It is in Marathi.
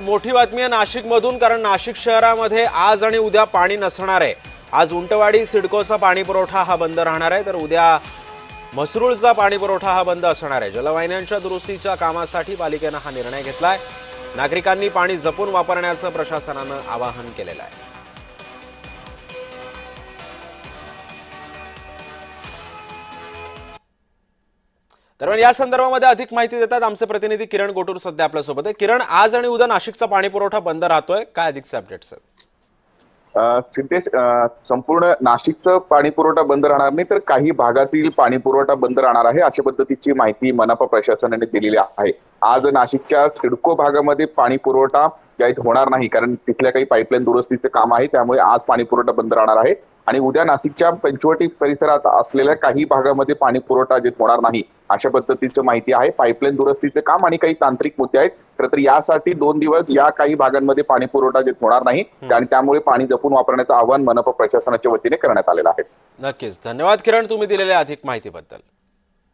मोठी बातमी आहे नाशिकमधून, कारण नाशिक शहरामध्ये आज आणि उद्या पाणी नसणार आहे। आज उंटवाडी सिडकोचा पाणी पुरवठा हा बंद राहणार आहे, तर उद्या मसरूळचा पाणी पुरवठा हा बंद असणार आहे। जलवाहिन्यांच्या दुरुस्तीच्या कामासाठी पालिकेने हा निर्णय घेतलाय। नागरिकांनी पाणी जपून वापरण्याचं प्रशासनानं आवाहन केलेलं आहे। दरम्यान या संदर्भामध्ये अधिक माहिती देतात आमचे प्रतिनिधी किरण गोटूर सध्या आपल्या सोबत आहे। किरण, आज आणि उद्या नाशिकचा पाणी पुरवठा बंद राहतोय, काय अधिकचे अपडेट्स आहेत? सिद्धेश, संपूर्ण नाशिकचं पाणी पुरवठा बंद राहणार नाही, तर काही भागातील पाणी पुरवठा बंद राहणार आहे, अशा पद्धतीची माहिती मनपा प्रशासनाने दिलेली आहे। आज नाशिकच्या सिडको भागामध्ये पाणी पुरवठा होणार नाही, कारण तिथल्या काही पाईपलाईन दुरुस्तीचे काम आहे, त्यामुळे आज पाणी पुरवठा बंद राहणार आहे। आणि उद्या नाशिकच्या पंचवटी परिसरात असलेल्या काही भागामध्ये पाणी पुरवठा होणार नाही, अशा पद्धतीची माहिती आहे। पाईपलाईन दुरुस्तीचे काम आणि काही तांत्रिक मुद्दे आहेत, तर यासाठी 2 दिवस या काही भागांमध्ये पाणी पुरवठा होणार नाही, आणि त्यामुळे पाणी जपून वापरण्याचं आवाहन मनपा प्रशासनाच्या वतीने करण्यात आलेलं आहे। नक्कीच, धन्यवाद किरण, तुम्ही दिलेल्या अधिक माहितीबद्दल।